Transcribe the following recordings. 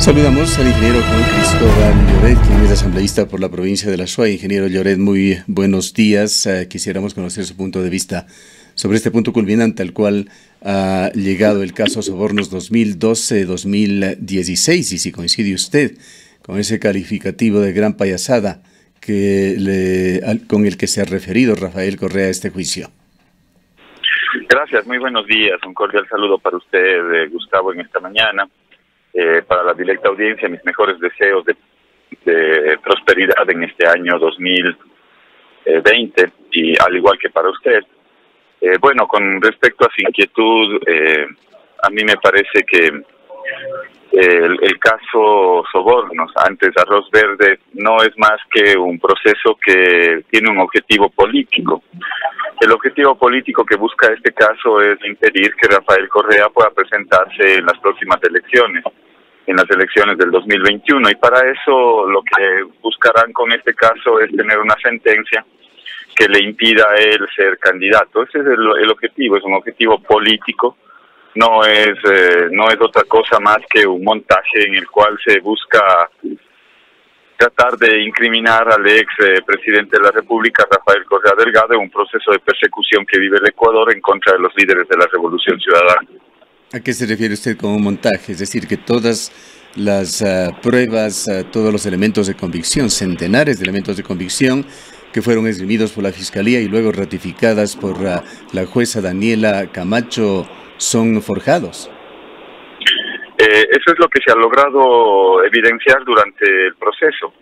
Saludamos al ingeniero Juan Cristóbal Lloret, quien es asambleísta por la provincia de La Suay. Ingeniero Lloret, muy buenos días. Quisiéramos conocer su punto de vista sobre este punto culminante al cual ha llegado el caso Sobornos 2012-2016 y si coincide usted con ese calificativo de gran payasada con el que se ha referido Rafael Correa a este juicio. Gracias, muy buenos días. Un cordial saludo para usted, Gustavo, en esta mañana. Para la directa audiencia, mis mejores deseos de prosperidad en este año 2020 y al igual que para usted. Bueno, con respecto a su inquietud, a mí me parece que el caso Sobornos, antes Arroz Verde, no es más que un proceso que tiene un objetivo político. El objetivo político que busca este caso es impedir que Rafael Correa pueda presentarse en las próximas elecciones, en las elecciones del 2021, y para eso lo que buscarán con este caso es tener una sentencia que le impida a él ser candidato. Ese es el objetivo, es un objetivo político, no es otra cosa más que un montaje en el cual se busca tratar de incriminar al ex presidente de la República, Rafael Correa Delgado, en un proceso de persecución que vive el Ecuador en contra de los líderes de la Revolución Ciudadana. ¿A qué se refiere usted con un montaje? Es decir, que todas las pruebas, todos los elementos de convicción, centenares de elementos de convicción que fueron esgrimidos por la Fiscalía y luego ratificadas por la jueza Daniela Camacho, son forjados. Eso es lo que se ha logrado evidenciar durante el proceso.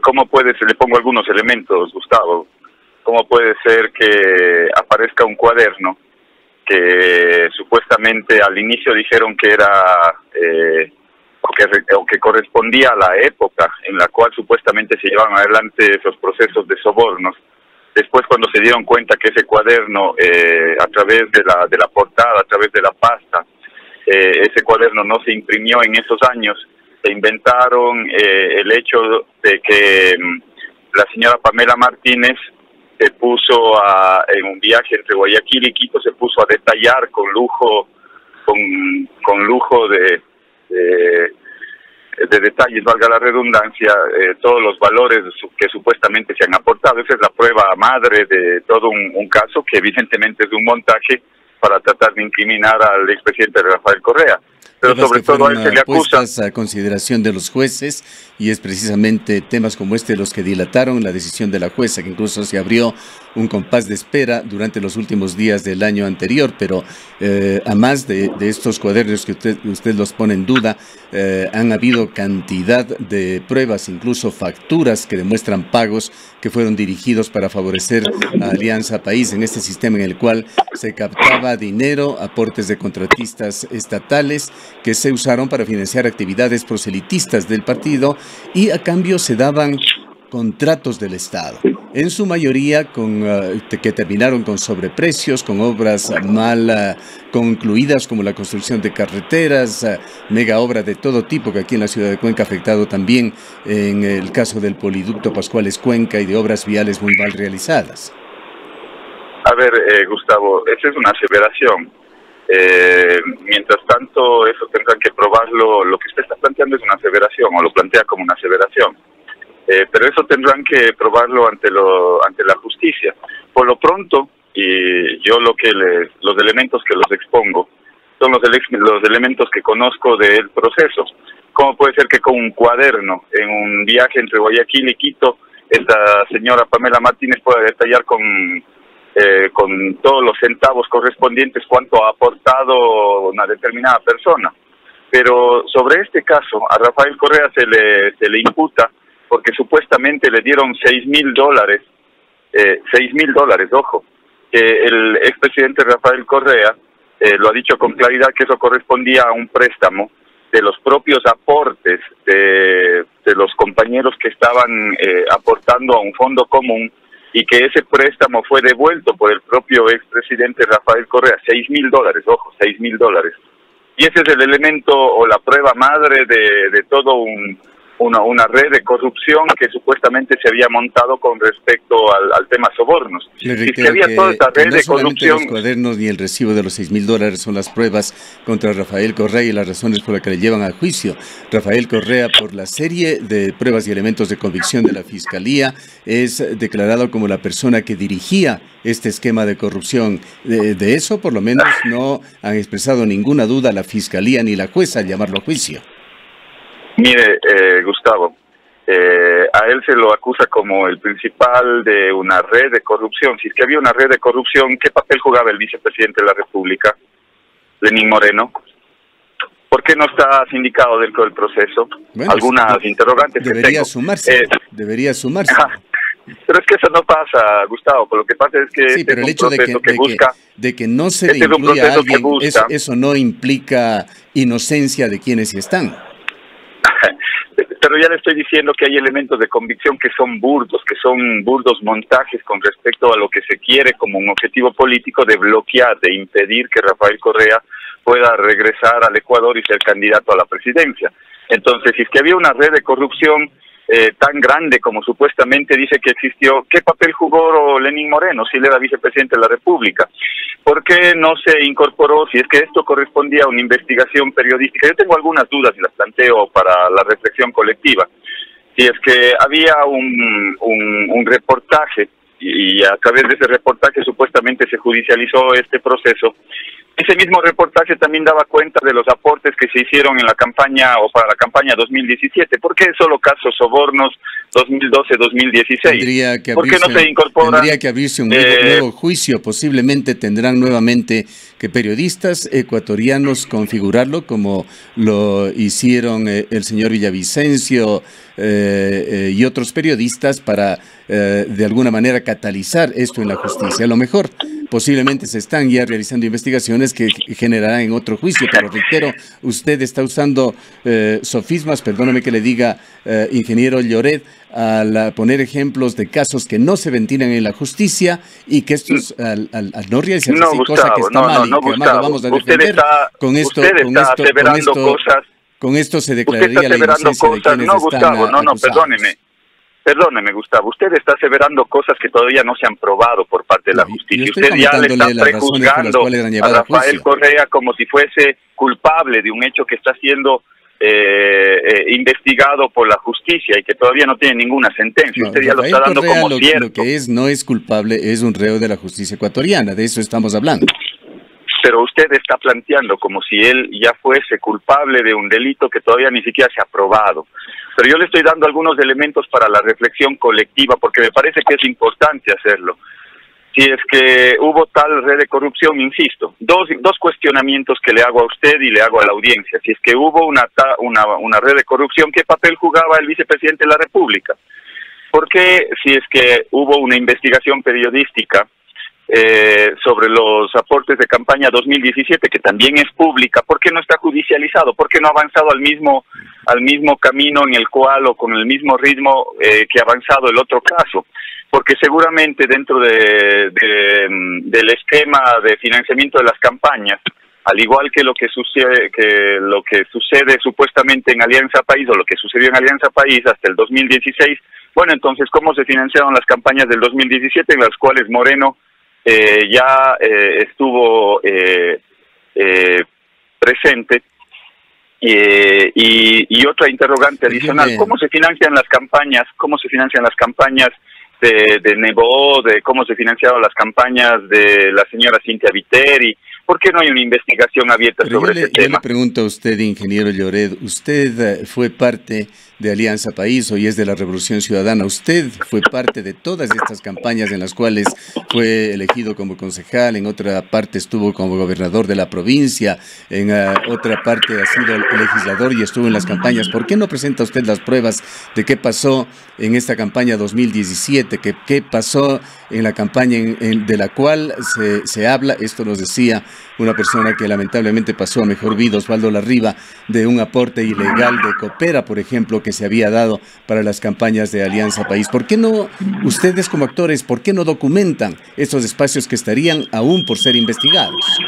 ¿Cómo puede ser? Le pongo algunos elementos, Gustavo. ¿Cómo puede ser que aparezca un cuaderno que supuestamente al inicio dijeron que era o que correspondía a la época en la cual supuestamente se llevaban adelante esos procesos de sobornos? Después, cuando se dieron cuenta que ese cuaderno, a través de la portada, a través de la pasta, ese cuaderno no se imprimió en esos años, se inventaron el hecho de que la señora Pamela Martínez se puso en un viaje entre Guayaquil y Quito, se puso a detallar con lujo de detalles, valga la redundancia, todos los valores que supuestamente se han aportado. Esa es la prueba madre de todo un caso que evidentemente es un montaje para tratar de incriminar al expresidente Rafael Correa. Pero sobre todo a él se le acusa a consideración de los jueces, y es precisamente temas como este los que dilataron la decisión de la jueza, que incluso se abrió un compás de espera durante los últimos días del año anterior. Pero además de estos cuadernos que usted los pone en duda, han habido cantidad de pruebas, incluso facturas que demuestran pagos que fueron dirigidos para favorecer a Alianza País en este sistema en el cual se captaba dinero, aportes de contratistas estatales que se usaron para financiar actividades proselitistas del partido, y a cambio se daban contratos del Estado, en su mayoría que terminaron con sobreprecios, con obras mal concluidas como la construcción de carreteras, mega obra de todo tipo que aquí en la ciudad de Cuenca ha afectado también en el caso del poliducto Pascuales Cuenca y de obras viales muy mal realizadas. A ver, Gustavo, esa es una aseveración. Mientras tanto, eso tendrán que probarlo. Lo que usted está planteando es una aseveración, o lo plantea como una aseveración. Pero eso tendrán que probarlo ante la justicia. Por lo pronto, y yo los elementos que los expongo son los elementos que conozco del proceso. ¿Cómo puede ser que con un cuaderno en un viaje entre Guayaquil y Quito, esta señora Pamela Martínez pueda detallar con todos los centavos correspondientes cuánto ha aportado una determinada persona? Pero sobre este caso, a Rafael Correa se le imputa porque supuestamente le dieron $6,000, ojo, que el expresidente Rafael Correa lo ha dicho con claridad que eso correspondía a un préstamo de los propios aportes de los compañeros que estaban aportando a un fondo común, y que ese préstamo fue devuelto por el propio expresidente Rafael Correa. $6,000, ojo, $6,000. Y ese es el elemento o la prueba madre de todo un una red de corrupción que supuestamente se había montado con respecto al tema sobornos. Le Si reitero había toda esta red no de solamente corrupción. los cuadernos ni el recibo de los $6.000 son las pruebas contra Rafael Correa y las razones por las que le llevan a juicio. Rafael Correa, por la serie de pruebas y elementos de convicción de la Fiscalía, es declarado como la persona que dirigía este esquema de corrupción. De eso, por lo menos, no han expresado ninguna duda la Fiscalía ni la jueza al llamarlo a juicio. Mire, Gustavo, a él se lo acusa como el principal de una red de corrupción. Si es que había una red de corrupción, ¿qué papel jugaba el vicepresidente de la República, Lenín Moreno? ¿Por qué no está sindicado dentro del proceso? Bueno, algunas interrogantes que debería tengo. Sumarse, debería sumarse. Pero es que eso no pasa, Gustavo. Lo que pasa es que sí, pero es el hecho de que no se le incluya a alguien, eso no implica inocencia de quienes sí están. Pero ya le estoy diciendo que hay elementos de convicción que son burdos montajes con respecto a lo que se quiere como un objetivo político de bloquear, de impedir que Rafael Correa pueda regresar al Ecuador y ser candidato a la presidencia. Entonces, si es que había una red de corrupción tan grande como supuestamente dice que existió, ¿qué papel jugó Lenín Moreno si él era vicepresidente de la República? ¿Por qué no se incorporó, si es que esto correspondía a una investigación periodística? Yo tengo algunas dudas y las planteo para la reflexión colectiva. Si es que había un reportaje y a través de ese reportaje supuestamente se judicializó este proceso, ese mismo reportaje también daba cuenta de los aportes que se hicieron en la campaña o para la campaña 2017. ¿Por qué solo casos sobornos 2012-2016? ¿Por qué no se incorpora? Tendría que abrirse un nuevo juicio. Posiblemente tendrán nuevamente que periodistas ecuatorianos configurarlo como lo hicieron el señor Villavicencio y otros periodistas para de alguna manera catalizar esto en la justicia. A lo mejor posiblemente se están ya realizando investigaciones que generarán en otro juicio, pero reitero, usted está usando sofismas, perdóname que le diga, ingeniero Lloret, al poner ejemplos de casos que no se ventilan en la justicia y que estos, al no realizarse así, cosa que está mal y que además lo vamos a defender, con esto se declararía la inocencia de quienes están acusados. Perdóneme, Gustavo, usted está aseverando cosas que todavía no se han probado por parte de la justicia. Usted ya le está prejuzgando a Rafael Correa como si fuese culpable de un hecho que está siendo investigado por la justicia y que todavía no tiene ninguna sentencia. Usted ya lo está dando como cierto. Lo que no es culpable, es un reo de la justicia ecuatoriana, de eso estamos hablando. Pero usted está planteando como si él ya fuese culpable de un delito que todavía ni siquiera se ha probado. Pero yo le estoy dando algunos elementos para la reflexión colectiva, porque me parece que es importante hacerlo. Si es que hubo tal red de corrupción, insisto, dos cuestionamientos que le hago a usted y le hago a la audiencia. Si es que hubo una red de corrupción, ¿qué papel jugaba el vicepresidente de la República? Porque si es que hubo una investigación periodística sobre los aportes de campaña 2017, que también es pública, ¿por qué no está judicializado? ¿Por qué no ha avanzado al mismo camino en el cual o con el mismo ritmo que ha avanzado el otro caso? Porque seguramente dentro del esquema de financiamiento de las campañas, al igual que lo que sucede supuestamente en Alianza País o lo que sucedió en Alianza País hasta el 2016, bueno, entonces, ¿cómo se financiaron las campañas del 2017 en las cuales Moreno ya estuvo presente? Y otra interrogante adicional, ¿cómo se financian las campañas de Nebo, de cómo se financiaron las campañas de la señora Cintia Viteri? ¿Por qué no hay una investigación abierta sobre ese tema? Yo le pregunto a usted, ingeniero Lloret, usted fue parte de Alianza País, hoy es de la Revolución Ciudadana. Usted fue parte de todas estas campañas en las cuales fue elegido como concejal, en otra parte estuvo como gobernador de la provincia, en otra parte ha sido legislador y estuvo en las campañas. ¿Por qué no presenta usted las pruebas de qué pasó en esta campaña 2017, qué pasó en la campaña de la cual se habla? Esto nos decía una persona que lamentablemente pasó a mejor vida, Osvaldo Larriba, de un aporte ilegal de Coopera, por ejemplo, que se había dado para las campañas de Alianza País. ¿Por qué no, ustedes como actores, por qué no documentan estos espacios que estarían aún por ser investigados?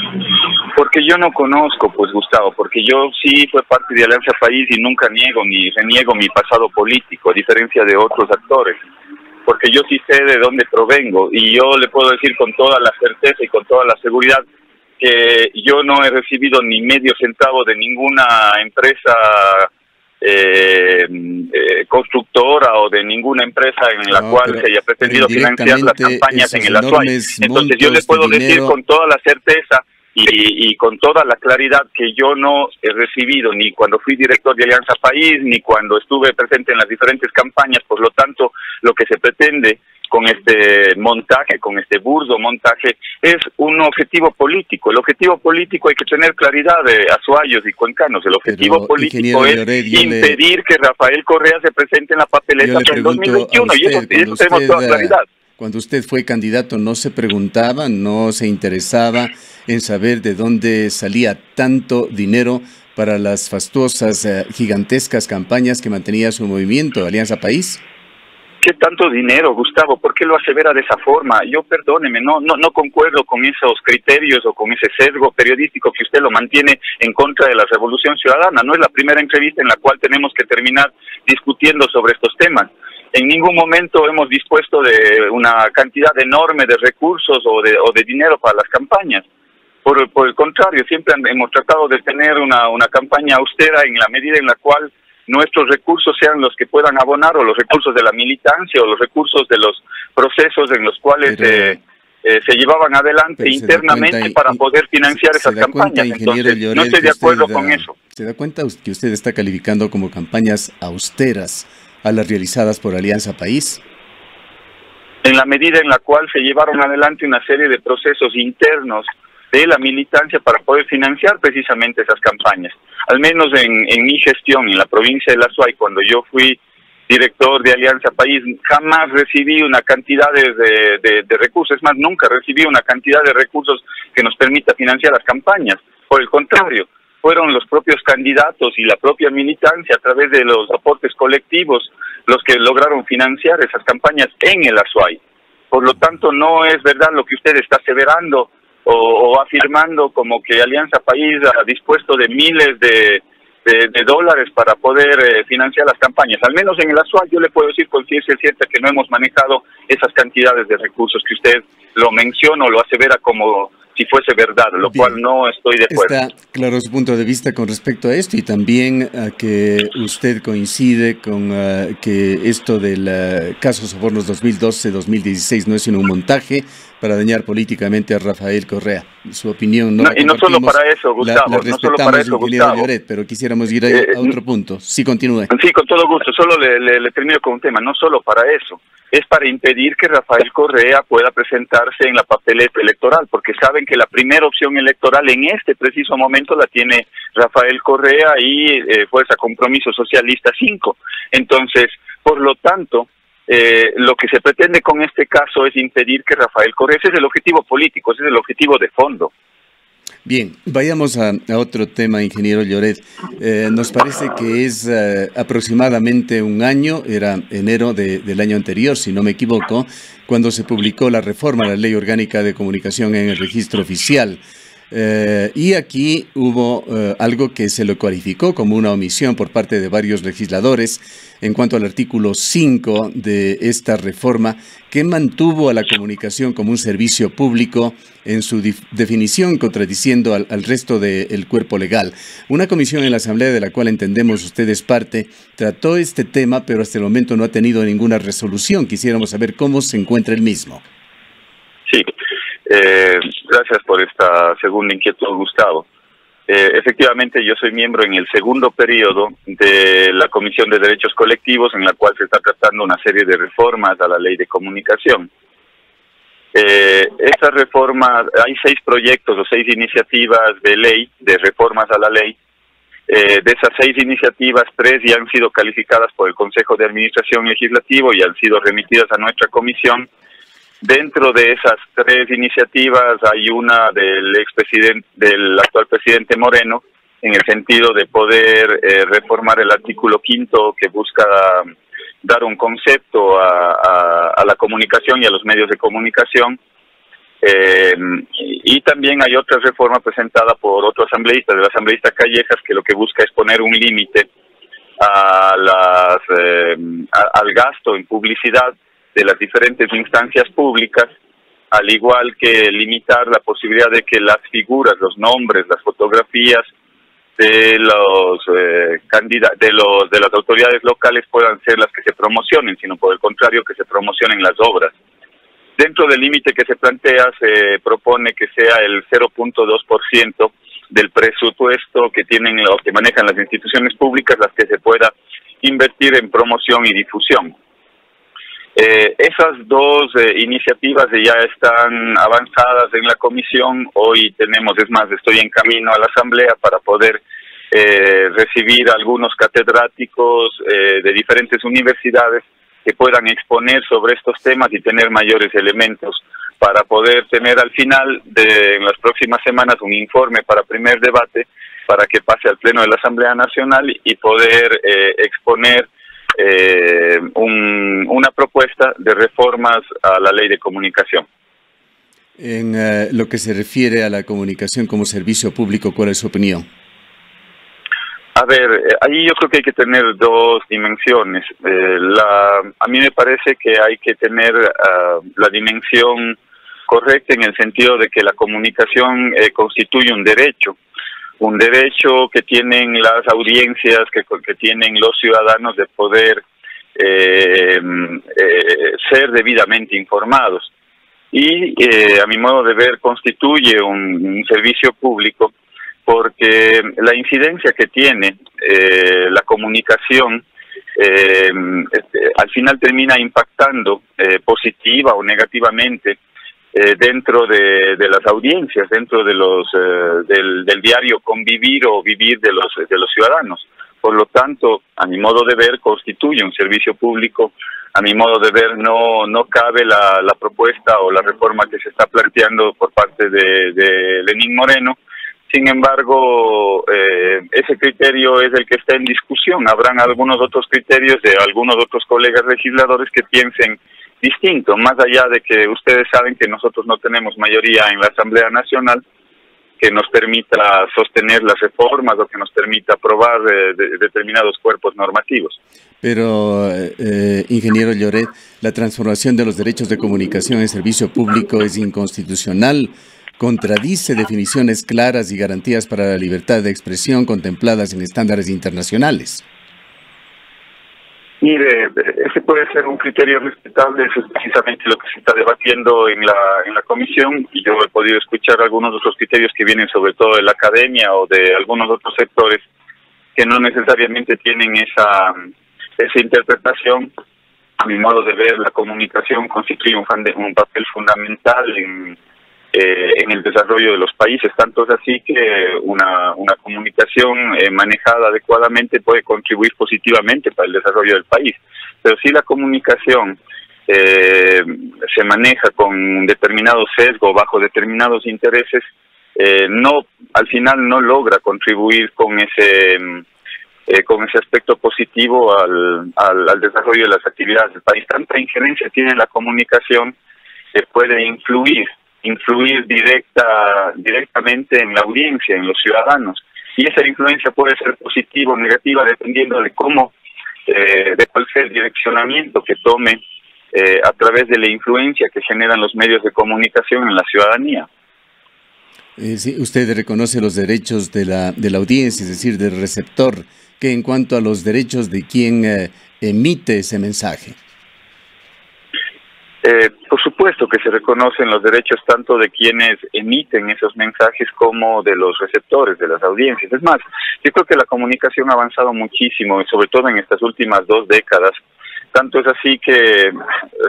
Porque yo no conozco, pues, Gustavo, porque yo sí fui parte de Alianza País y nunca niego ni reniego mi pasado político, a diferencia de otros actores, porque yo sí sé de dónde provengo y yo le puedo decir con toda la certeza y con toda la seguridad que yo no he recibido ni medio centavo de ninguna empresa constructora o de ninguna empresa en la cual se haya pretendido financiar las campañas en el Azuay. Entonces yo le puedo decir con toda la certeza y con toda la claridad que yo no he recibido ni cuando fui director de Alianza País, ni cuando estuve presente en las diferentes campañas. Por lo tanto, lo que se pretende con este montaje, con este burdo montaje, es un objetivo político. El objetivo político hay que tener claridad de azuayos y cuencanos. El objetivo político es impedir que Rafael Correa se presente en la papeleta para el 2021, y eso tenemos toda claridad. Cuando usted fue candidato, ¿no se preguntaba, no se interesaba en saber de dónde salía tanto dinero para las fastuosas, gigantescas campañas que mantenía su movimiento, Alianza País? ¿Qué tanto dinero, Gustavo? ¿Por qué lo asevera de esa forma? Yo, perdóneme, no concuerdo con esos criterios o con ese sesgo periodístico que usted lo mantiene en contra de la Revolución Ciudadana. No es la primera entrevista en la cual tenemos que terminar discutiendo sobre estos temas. En ningún momento hemos dispuesto de una cantidad enorme de recursos o de dinero para las campañas. Por el contrario, siempre hemos tratado de tener una campaña austera en la medida en la cual nuestros recursos sean los que puedan abonar, o los recursos de la militancia, o los recursos de los procesos en los cuales se llevaban adelante internamente para poder financiar esas campañas. Entonces, no estoy de acuerdo con eso. ¿Se da cuenta que usted está calificando como campañas austeras a las realizadas por Alianza País? En la medida en la cual se llevaron adelante una serie de procesos internos de la militancia para poder financiar precisamente esas campañas. Al menos en mi gestión en la provincia de la Azuay, cuando yo fui director de Alianza País, jamás recibí una cantidad de recursos, es más, nunca recibí una cantidad de recursos que nos permita financiar las campañas. Por el contrario, fueron los propios candidatos y la propia militancia a través de los aportes colectivos los que lograron financiar esas campañas en el Azuay. Por lo tanto, no es verdad lo que usted está aseverando o afirmando como que Alianza País ha dispuesto de miles de dólares para poder financiar las campañas. Al menos en el Azuay yo le puedo decir con ciencia cierta que no hemos manejado esas cantidades de recursos que usted lo menciona o lo asevera como si fuese verdad, lo cual no estoy de acuerdo. Está claro su punto de vista con respecto a esto, y también a que usted coincide con que esto del caso Sobornos 2012-2016 no es sino un montaje para dañar políticamente a Rafael Correa. Su opinión no, y no solo para eso, Gustavo, no solo para eso, Gustavo. Lloret, pero quisiéramos ir a otro punto. Sí, continúe. Sí, con todo gusto. Solo le termino con un tema. No solo para eso. Es para impedir que Rafael Correa pueda presentarse en la papeleta electoral, porque saben que la primera opción electoral en este preciso momento la tiene Rafael Correa y Fuerza Compromiso Socialista 5. Entonces, por lo tanto, lo que se pretende con este caso es impedir que Rafael Correa, ese es el objetivo político, ese es el objetivo de fondo. Bien, vayamos a otro tema, ingeniero Lloret. Nos parece que es aproximadamente un año, era enero del año anterior, si no me equivoco, cuando se publicó la reforma a la Ley Orgánica de Comunicación en el Registro Oficial. Y aquí hubo algo que se lo cualificó como una omisión por parte de varios legisladores en cuanto al artículo 5 de esta reforma, que mantuvo a la comunicación como un servicio público en su definición, contradiciendo al resto del cuerpo legal. Una comisión en la Asamblea, de la cual entendemos usted es parte, trató este tema, pero hasta el momento no ha tenido ninguna resolución. Quisiéramos saber cómo se encuentra el mismo. Sí. Gracias por esta segunda inquietud, Gustavo. Efectivamente, yo soy miembro en el segundo periodo de la Comisión de Derechos Colectivos, en la cual se está tratando una serie de reformas a la Ley de Comunicación. Estas reformas, hay 6 proyectos o 6 iniciativas de ley, de reformas a la ley. De esas 6 iniciativas, 3 ya han sido calificadas por el Consejo de Administración Legislativo y han sido remitidas a nuestra comisión. Dentro de esas 3 iniciativas hay una del actual presidente Moreno, en el sentido de poder reformar el artículo 5 que busca dar un concepto a la comunicación y a los medios de comunicación. Y también hay otra reforma presentada por otro asambleísta, del asambleísta Callejas, que lo que busca es poner un límite al gasto en publicidad de las diferentes instancias públicas, al igual que limitar la posibilidad de que las figuras, los nombres, las fotografías de de las autoridades locales puedan ser las que se promocionen, sino por el contrario que se promocionen las obras. Dentro del límite que se plantea, se propone que sea el 0.2% del presupuesto que tienen los que manejan las instituciones públicas, las que se pueda invertir en promoción y difusión. Esas dos iniciativas ya están avanzadas en la comisión. Hoy estoy en camino a la asamblea para poder recibir algunos catedráticos de diferentes universidades que puedan exponer sobre estos temas y tener mayores elementos para poder tener al final en las próximas semanas un informe para primer debate para que pase al Pleno de la Asamblea Nacional y poder exponer una propuesta de reformas a la Ley de Comunicación. En lo que se refiere a la comunicación como servicio público, ¿cuál es su opinión? A ver, ahí yo creo que hay que tener dos dimensiones. A mí me parece que hay que tener la dimensión correcta en el sentido de que la comunicación constituye un derecho que tienen las audiencias, que tienen los ciudadanos de poder ser debidamente informados. Y a mi modo de ver constituye un servicio público porque la incidencia que tiene la comunicación al final termina impactando positiva o negativamente dentro de las audiencias, dentro de del diario convivir o vivir de los ciudadanos. Por lo tanto, a mi modo de ver, constituye un servicio público. A mi modo de ver, no cabe la propuesta o la reforma que se está planteando por parte de Lenín Moreno. Sin embargo, ese criterio es el que está en discusión. Habrán algunos otros criterios de algunos otros colegas legisladores que piensen distinto, más allá de que ustedes saben que nosotros no tenemos mayoría en la Asamblea Nacional que nos permita sostener las reformas o que nos permita aprobar determinados cuerpos normativos. Pero, ingeniero Lloret, la transformación de los derechos de comunicación en servicio público es inconstitucional, contradice definiciones claras y garantías para la libertad de expresión contempladas en estándares internacionales. Mire, ese puede ser un criterio respetable, eso es precisamente lo que se está debatiendo en la comisión, y yo he podido escuchar algunos otros criterios que vienen sobre todo de la academia o de algunos otros sectores que no necesariamente tienen esa interpretación. A mi modo de ver, la comunicación constituye un papel fundamental en el desarrollo de los países, tanto es así que una comunicación manejada adecuadamente puede contribuir positivamente para el desarrollo del país. Pero si la comunicación se maneja con determinado sesgo, bajo determinados intereses, al final no logra contribuir con ese aspecto positivo al desarrollo de las actividades del país. Tanta injerencia tiene la comunicación que puede influir directamente en la audiencia, en los ciudadanos, y esa influencia puede ser positiva o negativa dependiendo de cuál sea el direccionamiento que tome a través de la influencia que generan los medios de comunicación en la ciudadanía. Sí, usted reconoce los derechos de la audiencia, es decir, del receptor, que en cuanto a los derechos de quien emite ese mensaje. Por supuesto que se reconocen los derechos tanto de quienes emiten esos mensajes como de los receptores, de las audiencias. Es más, yo creo que la comunicación ha avanzado muchísimo, y sobre todo en estas últimas 2 décadas. Tanto es así que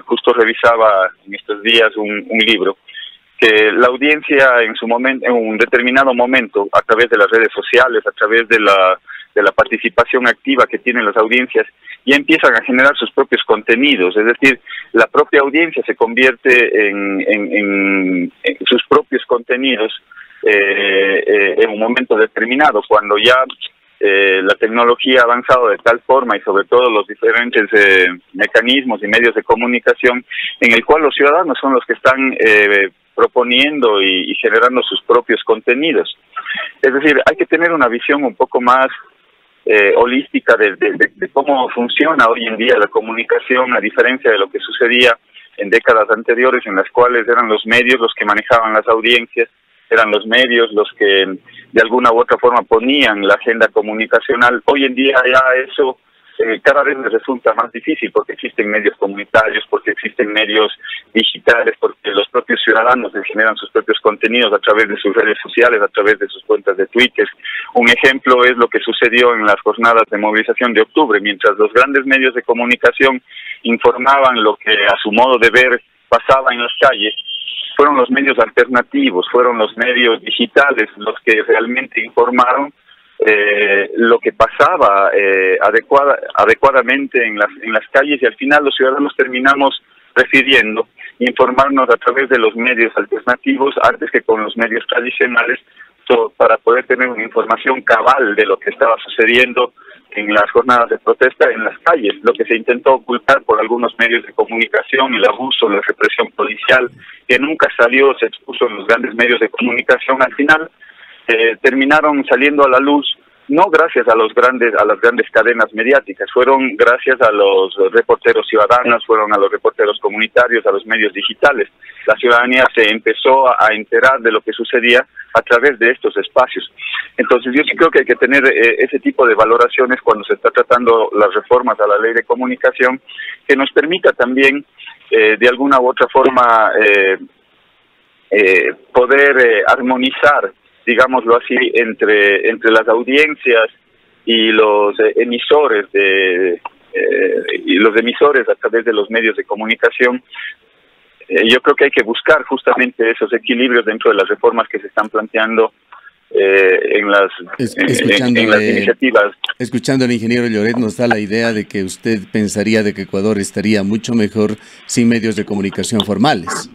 justo revisaba en estos días un libro que la audiencia en un determinado momento, a través de las redes sociales, a través de la participación activa que tienen las audiencias, ya empiezan a generar sus propios contenidos, es decir, la propia audiencia se convierte en sus propios contenidos en un momento determinado, cuando ya la tecnología ha avanzado de tal forma, y sobre todo los diferentes mecanismos y medios de comunicación, en el cual los ciudadanos son los que están proponiendo y generando sus propios contenidos. Es decir, hay que tener una visión un poco más holística de cómo funciona hoy en día la comunicación, a diferencia de lo que sucedía en décadas anteriores, en las cuales eran los medios los que manejaban las audiencias, eran los medios los que de alguna u otra forma ponían la agenda comunicacional. Hoy en día ya eso cada vez les resulta más difícil, porque existen medios comunitarios, porque existen medios digitales, porque los propios ciudadanos generan sus propios contenidos a través de sus redes sociales, a través de sus cuentas de Twitter. Un ejemplo es lo que sucedió en las jornadas de movilización de octubre. Mientras los grandes medios de comunicación informaban lo que a su modo de ver pasaba en las calles, fueron los medios alternativos, fueron los medios digitales los que realmente informaron lo que pasaba adecuadamente en las calles, y al final los ciudadanos terminamos prefiriendo informarnos a través de los medios alternativos antes que con los medios tradicionales, para poder tener una información cabal de lo que estaba sucediendo en las jornadas de protesta en las calles. Lo que se intentó ocultar por algunos medios de comunicación, el abuso, la represión policial, que nunca salió, se expuso en los grandes medios de comunicación, al final terminaron saliendo a la luz, no gracias a las grandes cadenas mediáticas, fueron gracias a los reporteros ciudadanos, fueron a los reporteros comunitarios, a los medios digitales. La ciudadanía se empezó a enterar de lo que sucedía a través de estos espacios. Entonces yo sí creo que hay que tener ese tipo de valoraciones cuando se está tratando las reformas a la ley de comunicación, que nos permita también de alguna u otra forma poder armonizar, digámoslo así, entre las audiencias y los emisores a través de los medios de comunicación. Yo creo que hay que buscar justamente esos equilibrios dentro de las reformas que se están planteando en las iniciativas. Escuchando al ingeniero Lloret, nos da la idea de que usted pensaría de que Ecuador estaría mucho mejor sin medios de comunicación formales.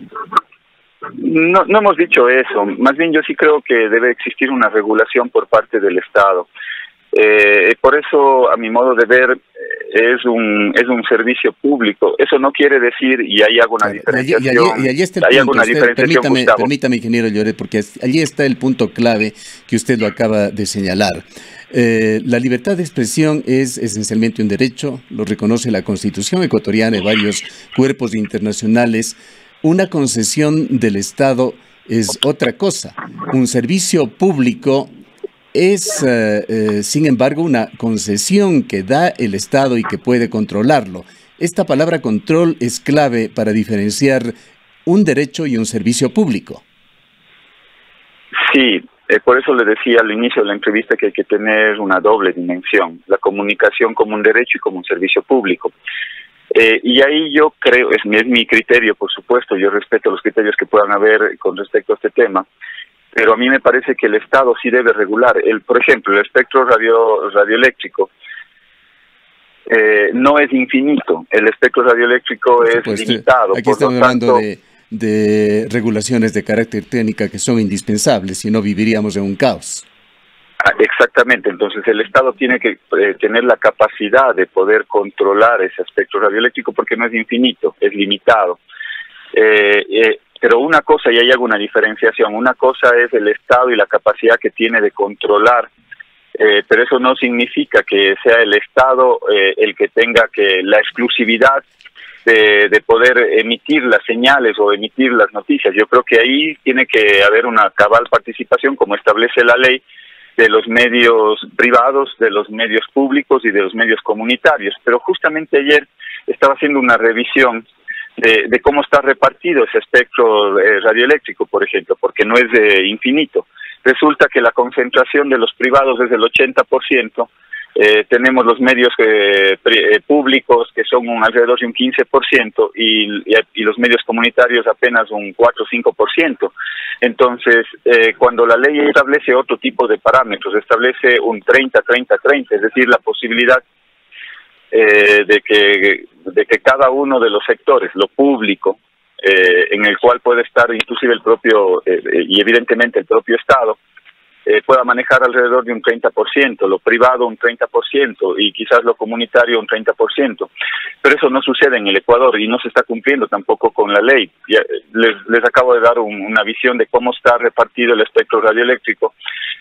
No hemos dicho eso. Más bien yo sí creo que debe existir una regulación por parte del Estado. Por eso, a mi modo de ver, es un servicio público. Eso no quiere decir, y ahí hago una diferenciación. Y allí está el punto. Permítame, ingeniero Lloret, porque allí está el punto clave que usted lo acaba de señalar. La libertad de expresión es esencialmente un derecho, lo reconoce la Constitución ecuatoriana y varios cuerpos internacionales. Una concesión del Estado es otra cosa. Un servicio público es, sin embargo, una concesión que da el Estado y que puede controlarlo. Esta palabra control es clave para diferenciar un derecho y un servicio público. Sí, por eso le decía al inicio de la entrevista que hay que tener una doble dimensión, la comunicación como un derecho y como un servicio público. Y ahí yo creo, es mi criterio, por supuesto, yo respeto los criterios que puedan haber con respecto a este tema, pero a mí me parece que el Estado sí debe regular. Por ejemplo, el espectro radioeléctrico no es infinito, el espectro radioeléctrico es limitado. Aquí estamos hablando de regulaciones de carácter técnica que son indispensables, si no viviríamos en un caos. Exactamente, entonces el Estado tiene que tener la capacidad de poder controlar ese espectro radioeléctrico, porque no es infinito, es limitado. Pero una cosa, y ahí hago una diferenciación, una cosa es el Estado y la capacidad que tiene de controlar, pero eso no significa que sea el Estado el que tenga la exclusividad de poder emitir las señales o emitir las noticias. Yo creo que ahí tiene que haber una cabal participación, como establece la ley, de los medios privados, de los medios públicos y de los medios comunitarios. Pero justamente ayer estaba haciendo una revisión de cómo está repartido ese espectro radioeléctrico, por ejemplo, porque no es infinito. Resulta que la concentración de los privados es del 80%, tenemos los medios públicos que son alrededor de un 15% y los medios comunitarios apenas un 4 o 5%. Entonces, cuando la ley establece otro tipo de parámetros, establece un 30-30-30, es decir, la posibilidad de que cada uno de los sectores, lo público, en el cual puede estar inclusive el propio, y evidentemente el propio Estado, pueda manejar alrededor de un 30%, lo privado un 30% y quizás lo comunitario un 30%. Pero eso no sucede en el Ecuador y no se está cumpliendo tampoco con la ley. Les acabo de dar una visión de cómo está repartido el espectro radioeléctrico,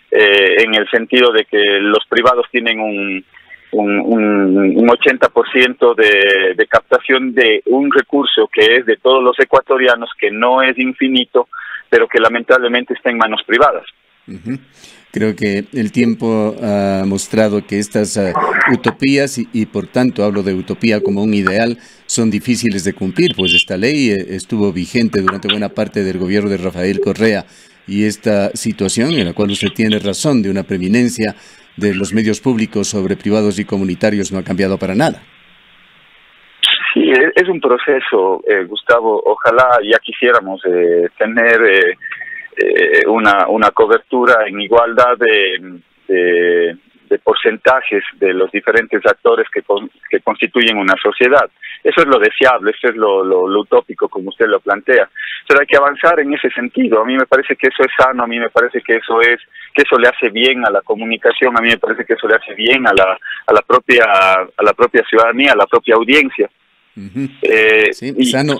en el sentido de que los privados tienen un 80% de captación de un recurso que es de todos los ecuatorianos, que no es infinito, pero que lamentablemente está en manos privadas. Creo que el tiempo ha mostrado que estas utopías, y por tanto hablo de utopía como un ideal, son difíciles de cumplir, pues esta ley estuvo vigente durante buena parte del gobierno de Rafael Correa, y esta situación en la cual usted tiene razón de una preeminencia de los medios públicos sobre privados y comunitarios no ha cambiado para nada. Sí, es un proceso, Gustavo. Ojalá ya quisiéramos tener una cobertura en igualdad de porcentajes de los diferentes actores que constituyen una sociedad. Eso es lo deseable, eso es lo utópico, como usted lo plantea. Pero hay que avanzar en ese sentido. A mí me parece que eso es sano, a mí me parece que eso le hace bien a la comunicación, a mí me parece que eso le hace bien a la propia ciudadanía, a la propia audiencia. Sí,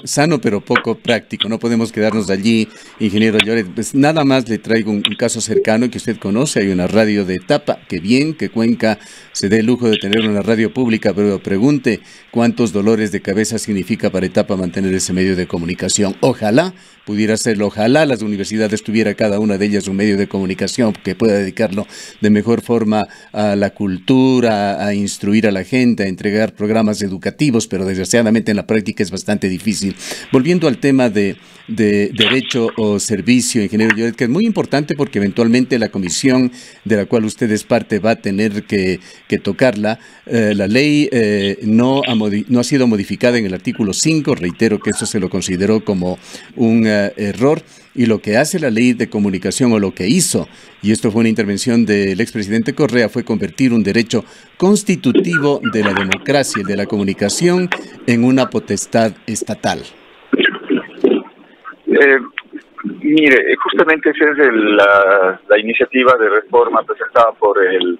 sano pero poco práctico. No podemos quedarnos allí, ingeniero Lloret. Pues nada más le traigo un caso cercano que usted conoce. Hay una radio de Etapa, que bien que Cuenca se dé el lujo de tener una radio pública, pero pregunte cuántos dolores de cabeza significa para Etapa mantener ese medio de comunicación. Ojalá pudiera hacerlo, ojalá las universidades tuviera cada una de ellas un medio de comunicación que pueda dedicarlo de mejor forma a la cultura, a instruir a la gente, a entregar programas educativos, pero desgraciadamente en la práctica es bastante difícil. Volviendo al tema de derecho o servicio, ingeniero Lloret, que es muy importante porque eventualmente la comisión de la cual usted es parte va a tener que tocarla. La ley no ha sido modificada en el artículo 5, reitero que eso se lo consideró como un error, y lo que hace la ley de comunicación, o lo que hizo, y esto fue una intervención del expresidente Correa, fue convertir un derecho constitutivo de la democracia y de la comunicación en una potestad estatal. Mire, justamente esa es la iniciativa de reforma presentada por el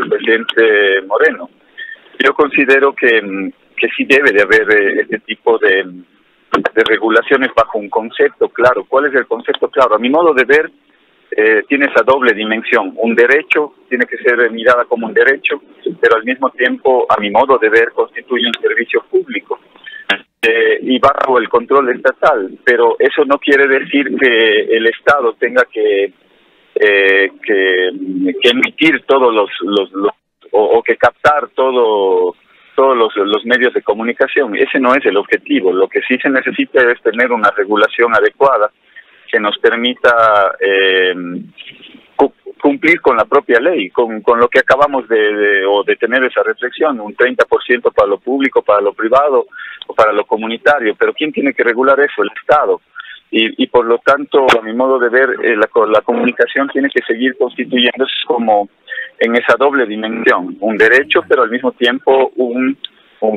presidente Moreno. Yo considero que sí debe de haber este tipo de regulaciones bajo un concepto claro. ¿Cuál es el concepto claro? A mi modo de ver, tiene esa doble dimensión. Un derecho tiene que ser mirada como un derecho, pero al mismo tiempo, a mi modo de ver, constituye un servicio público y bajo el control estatal. Pero eso no quiere decir que el Estado tenga que emitir todos o que captar todos los medios de comunicación. Ese no es el objetivo. Lo que sí se necesita es tener una regulación adecuada que nos permita cumplir con la propia ley, con lo que acabamos de tener esa reflexión, un 30% para lo público, para lo privado o para lo comunitario. Pero ¿quién tiene que regular eso? El Estado. Y por lo tanto, a mi modo de ver, la comunicación tiene que seguir constituyéndose como en esa doble dimensión, un derecho, pero al mismo tiempo un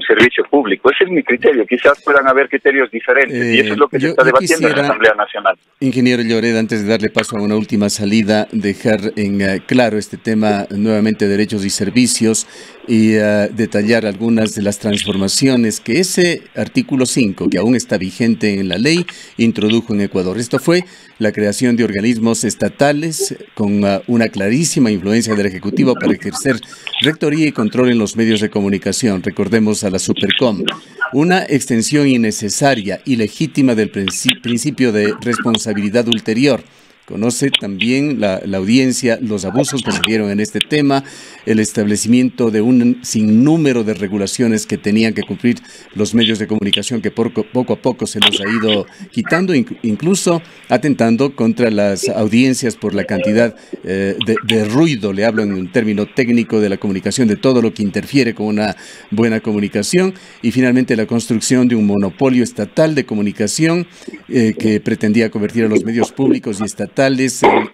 servicio público. Ese es mi criterio. Quizás puedan haber criterios diferentes y eso es lo que se está debatiendo en la Asamblea Nacional. Ingeniero Lloret, antes de darle paso a una última salida, dejar en claro este tema nuevamente, derechos y servicios, y detallar algunas de las transformaciones que ese artículo 5, que aún está vigente en la ley, introdujo en Ecuador. Esto fue la creación de organismos estatales con una clarísima influencia del Ejecutivo para ejercer rectoría y control en los medios de comunicación. Recordemos a la Supercom, una extensión innecesaria y legítima del principio de responsabilidad ulterior. Conoce también la audiencia los abusos que se dieron en este tema, el establecimiento de un sinnúmero de regulaciones que tenían que cumplir los medios de comunicación, que poco a poco se los ha ido quitando, incluso atentando contra las audiencias por la cantidad de ruido, le hablo en un término técnico de la comunicación, de todo lo que interfiere con una buena comunicación, y finalmente la construcción de un monopolio estatal de comunicación que pretendía convertir a los medios públicos y estatales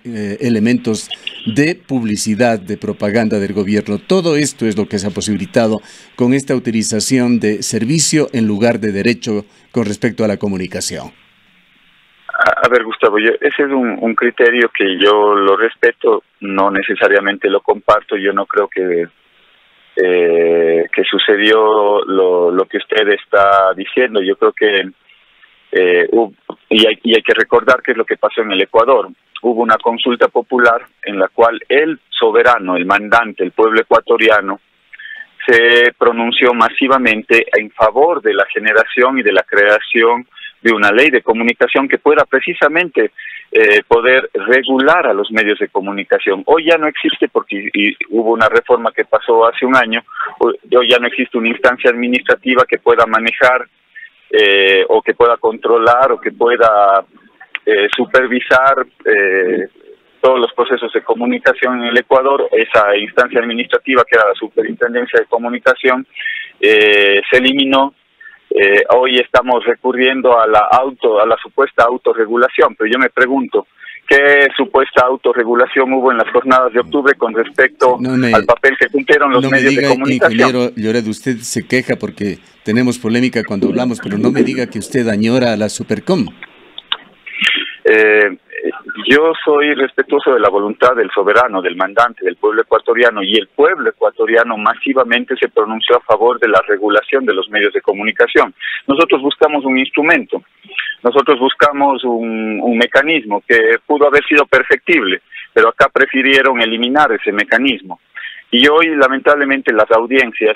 elementos de publicidad, de propaganda del gobierno. Todo esto es lo que se ha posibilitado con esta utilización de servicio en lugar de derecho con respecto a la comunicación. A ver, Gustavo, ese es un criterio que yo lo respeto, no necesariamente lo comparto. Yo no creo que sucedió lo que usted está diciendo. Yo creo que y hay que recordar qué es lo que pasó en el Ecuador. Hubo una consulta popular en la cual el soberano, el mandante, el pueblo ecuatoriano, se pronunció masivamente en favor de la generación y de la creación de una ley de comunicación que pueda precisamente poder regular a los medios de comunicación. Hoy ya no existe, porque hubo una reforma que pasó hace un año. Hoy ya no existe una instancia administrativa que pueda manejar o que pueda controlar o que pueda supervisar todos los procesos de comunicación en el Ecuador. Esa instancia administrativa, que era la Superintendencia de Comunicación, se eliminó. Hoy estamos recurriendo a la supuesta autorregulación, pero yo me pregunto, ¿qué supuesta autorregulación hubo en las jornadas de octubre con respecto al papel que cumplieron los medios de comunicación? Ingeniero Lloret, usted se queja porque tenemos polémica cuando hablamos, pero no me diga que usted añora a la Supercom. Yo soy respetuoso de la voluntad del soberano, del mandante, del pueblo ecuatoriano, y el pueblo ecuatoriano masivamente se pronunció a favor de la regulación de los medios de comunicación. Nosotros buscamos un instrumento, nosotros buscamos un mecanismo que pudo haber sido perfectible, pero acá prefirieron eliminar ese mecanismo. Y hoy, lamentablemente, las audiencias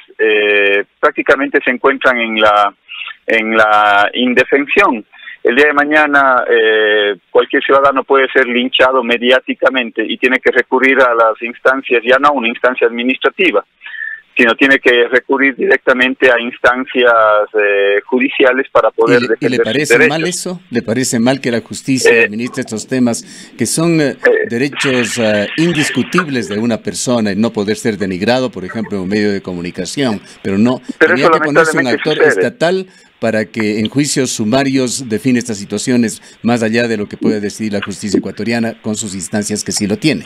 prácticamente se encuentran en la indefensión. El día de mañana cualquier ciudadano puede ser linchado mediáticamente y tiene que recurrir a las instancias, ya no a una instancia administrativa, sino tiene que recurrir directamente a instancias judiciales para poder defender sus derechos. ¿Y le parece mal eso? ¿Le parece mal que la justicia administre estos temas que son derechos indiscutibles de una persona, y no poder ser denigrado, por ejemplo, en un medio de comunicación? Pero no, tenía que ponerse un actor estatal para que en juicios sumarios define estas situaciones, más allá de lo que puede decidir la justicia ecuatoriana con sus instancias que sí lo tiene.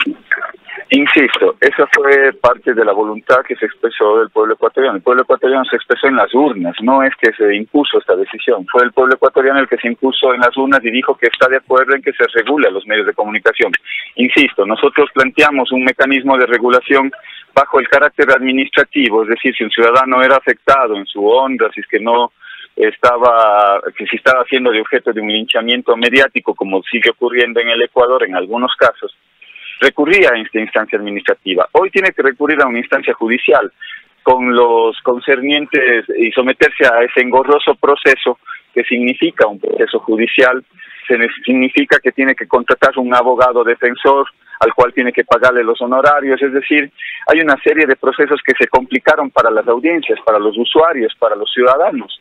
Insisto, esa fue parte de la voluntad que se expresó del pueblo ecuatoriano. El pueblo ecuatoriano se expresó en las urnas, no es que se impuso esta decisión. Fue el pueblo ecuatoriano el que se impuso en las urnas y dijo que está de acuerdo en que se regule a los medios de comunicación. Insisto, nosotros planteamos un mecanismo de regulación bajo el carácter administrativo, es decir, si un ciudadano era afectado en su honra, si es que no que si estaba siendo de objeto de un linchamiento mediático, como sigue ocurriendo en el Ecuador en algunos casos, recurría a esta instancia administrativa. Hoy tiene que recurrir a una instancia judicial con los concernientes y someterse a ese engorroso proceso que significa un proceso judicial. Significa que tiene que contratar un abogado defensor al cual tiene que pagarle los honorarios. Es decir, hay una serie de procesos que se complicaron para las audiencias, para los usuarios, para los ciudadanos.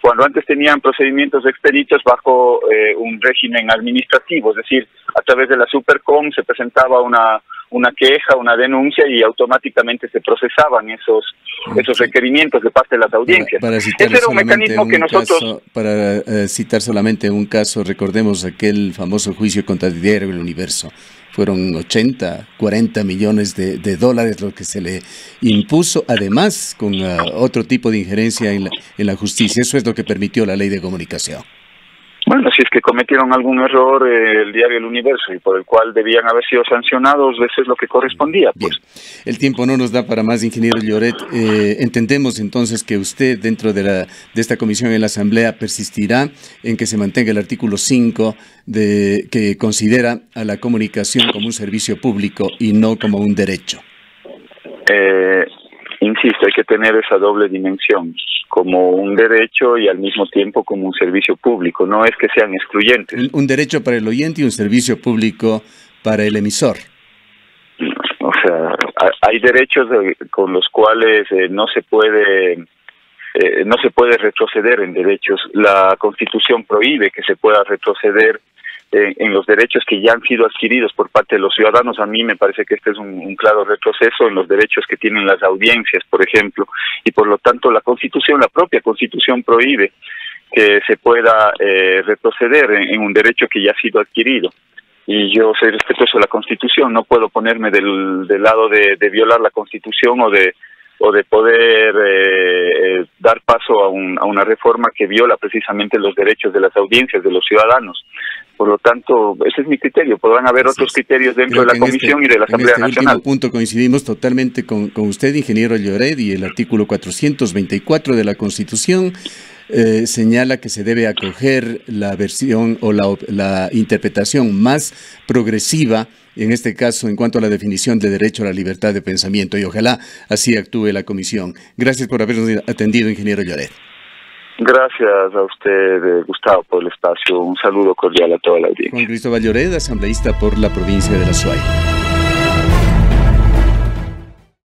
Cuando antes tenían procedimientos expeditos bajo un régimen administrativo, es decir, a través de la Supercom se presentaba una queja, una denuncia, y automáticamente se procesaban esos requerimientos de parte de las audiencias. Ese era un mecanismo que nosotros... Para citar solamente un caso, recordemos aquel famoso juicio contra Diario El Universo. Fueron 40 millones de dólares lo que se le impuso, además con otro tipo de injerencia en la justicia. Eso es lo que permitió la ley de comunicación. Bueno, si es que cometieron algún error el Diario El Universo y por el cual debían haber sido sancionados, eso es lo que correspondía. Pues. Bien. El tiempo no nos da para más, ingeniero Lloret. Entendemos entonces que usted, dentro de esta comisión en la Asamblea, persistirá en que se mantenga el artículo 5 que considera a la comunicación como un servicio público y no como un derecho. Insisto, hay que tener esa doble dimensión, como un derecho y al mismo tiempo como un servicio público. No es que sean excluyentes. Un derecho para el oyente y un servicio público para el emisor. O sea, hay derechos con los cuales no se puede retroceder en derechos. La Constitución prohíbe que se pueda retroceder en los derechos que ya han sido adquiridos por parte de los ciudadanos. A mí me parece que este es un claro retroceso en los derechos que tienen las audiencias, por ejemplo, y por lo tanto la propia Constitución prohíbe que se pueda retroceder en un derecho que ya ha sido adquirido. Y yo soy respetuoso de la Constitución, no puedo ponerme del lado de violar la Constitución o de o de poder dar paso a una reforma que viola precisamente los derechos de las audiencias, de los ciudadanos. Por lo tanto, ese es mi criterio. Podrán haber otros criterios dentro de la Comisión y de la Asamblea Nacional. En este último punto coincidimos totalmente con usted, ingeniero Lloret, y el artículo 424 de la Constitución señala que se debe acoger la versión o la interpretación más progresiva, en este caso en cuanto a la definición de derecho a la libertad de pensamiento, y ojalá así actúe la Comisión. Gracias por habernos atendido, ingeniero Lloret. Gracias a usted, Gustavo, por el espacio. Un saludo cordial a toda la audiencia. Juan Cristóbal Lloret, asambleísta por la provincia de La Suay.